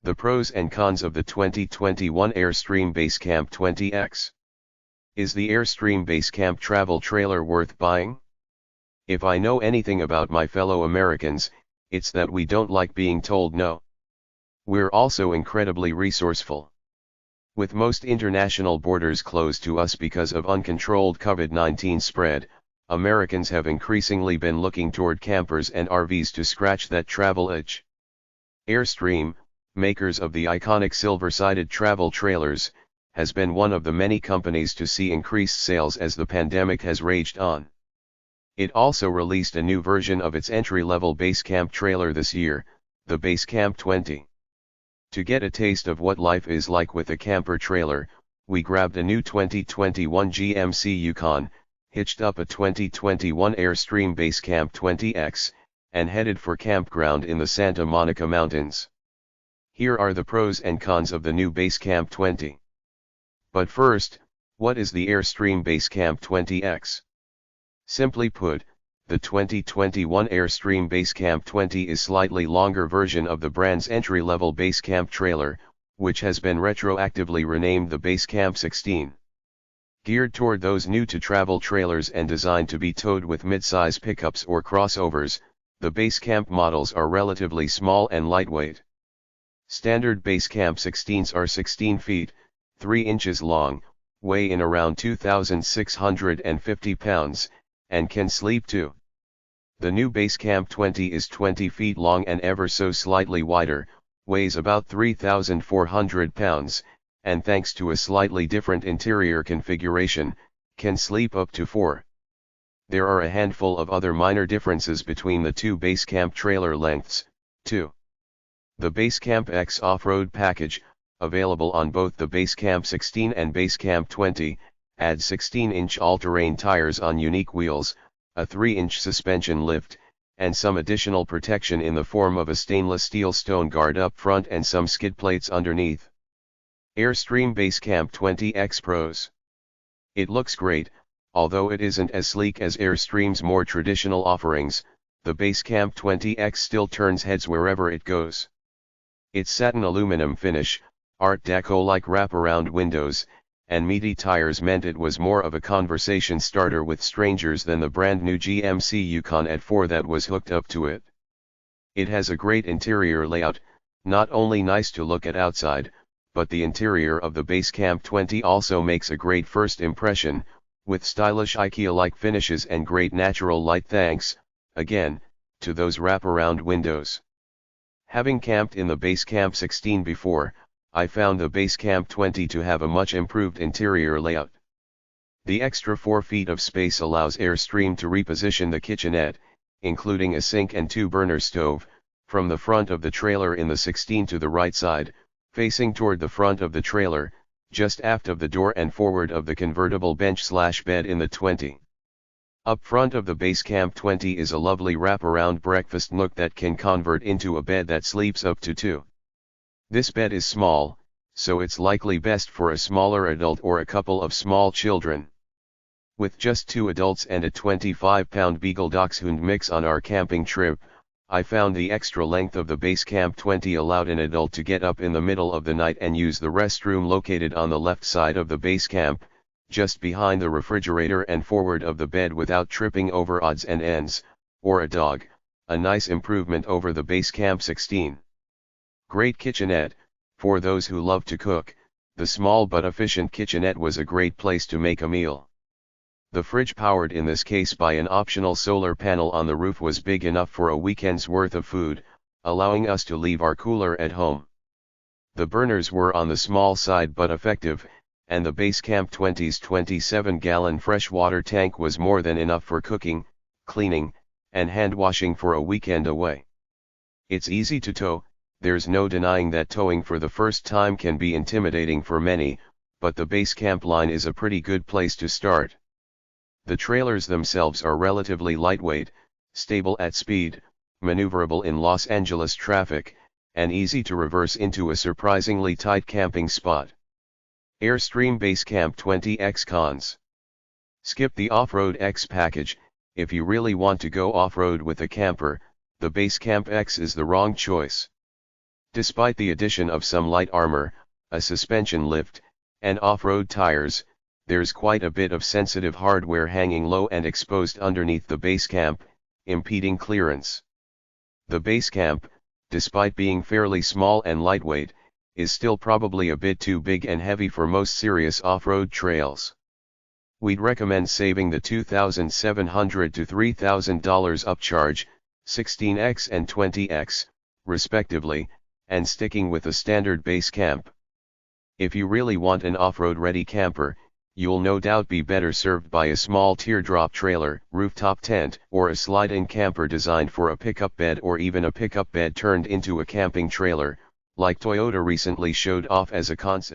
The pros and cons of the 2021 Airstream Basecamp 20X. Is the Airstream Basecamp travel trailer worth buying? If I know anything about my fellow Americans, it's that we don't like being told no. We're also incredibly resourceful. With most international borders closed to us because of uncontrolled COVID-19 spread, Americans have increasingly been looking toward campers and RVs to scratch that travel itch. Airstream, makers of the iconic silver-sided travel trailers, has been one of the many companies to see increased sales as the pandemic has raged on. It also released a new version of its entry-level Basecamp trailer this year, the Basecamp 20. To get a taste of what life is like with a camper trailer, we grabbed a new 2021 GMC Yukon, hitched up a 2021 Airstream Basecamp 20X, and headed for campground in the Santa Monica Mountains. Here are the pros and cons of the new Basecamp 20. But first, what is the Airstream Basecamp 20X? Simply put, the 2021 Airstream Basecamp 20 is a slightly longer version of the brand's entry-level Basecamp trailer, which has been retroactively renamed the Basecamp 16. Geared toward those new-to-travel trailers and designed to be towed with mid-size pickups or crossovers, the Basecamp models are relatively small and lightweight. Standard Basecamp 16s are 16 feet, 3 inches long, weigh in around 2,650 pounds, and can sleep 2. The new Basecamp 20 is 20 feet long and ever so slightly wider, weighs about 3,400 pounds, and thanks to a slightly different interior configuration, can sleep up to 4. There are a handful of other minor differences between the two Basecamp trailer lengths, too. The Basecamp X off-road package, available on both the Basecamp 16 and Basecamp 20, adds 16-inch all-terrain tires on unique wheels, a 3-inch suspension lift, and some additional protection in the form of a stainless steel stone guard up front and some skid plates underneath. Airstream Basecamp 20X Pros. It looks great, although it isn't as sleek as Airstream's more traditional offerings. The Basecamp 20X still turns heads wherever it goes. Its satin aluminum finish, Art Deco-like wraparound windows, and meaty tires meant it was more of a conversation starter with strangers than the brand new GMC Yukon at 4 that was hooked up to it. It has a great interior layout, not only nice to look at outside, but the interior of the Basecamp 20 also makes a great first impression, with stylish IKEA-like finishes and great natural light thanks, again, to those wraparound windows. Having camped in the Basecamp 16 before, I found the Basecamp 20 to have a much improved interior layout. The extra 4 feet of space allows Airstream to reposition the kitchenette, including a sink and 2-burner stove, from the front of the trailer in the 16 to the right side, facing toward the front of the trailer, just aft of the door and forward of the convertible bench/bed in the 20. Up front of the Basecamp 20 is a lovely wraparound breakfast nook that can convert into a bed that sleeps up to 2. This bed is small, so it's likely best for a smaller adult or a couple of small children. With just 2 adults and a 25-pound Beagle Dachshund mix on our camping trip, I found the extra length of the Basecamp 20 allowed an adult to get up in the middle of the night and use the restroom located on the left side of the Basecamp, just behind the refrigerator and forward of the bed without tripping over odds and ends, or a dog, a nice improvement over the Basecamp 16. Great kitchenette. For those who love to cook, the small but efficient kitchenette was a great place to make a meal. The fridge, powered in this case by an optional solar panel on the roof, was big enough for a weekend's worth of food, allowing us to leave our cooler at home. The burners were on the small side but effective, and the Basecamp 20's 27-gallon freshwater tank was more than enough for cooking, cleaning, and hand-washing for a weekend away. It's easy to tow. There's no denying that towing for the first time can be intimidating for many, but the Basecamp line is a pretty good place to start. The trailers themselves are relatively lightweight, stable at speed, maneuverable in Los Angeles traffic, and easy to reverse into a surprisingly tight camping spot. Airstream Basecamp 20X Cons. Skip the Off-Road X package. If you really want to go off-road with a camper, the Basecamp X is the wrong choice. Despite the addition of some light armor, a suspension lift, and off-road tires, there's quite a bit of sensitive hardware hanging low and exposed underneath the Basecamp, impeding clearance. The Basecamp, despite being fairly small and lightweight, is still probably a bit too big and heavy for most serious off-road trails. We'd recommend saving the $2,700 to $3,000 upcharge, 16X and 20X, respectively, and sticking with the standard Basecamp. If you really want an off-road ready camper, you'll no doubt be better served by a small teardrop trailer, rooftop tent, or a slide-in camper designed for a pickup bed or even a pickup bed turned into a camping trailer, like Toyota recently showed off as a concept.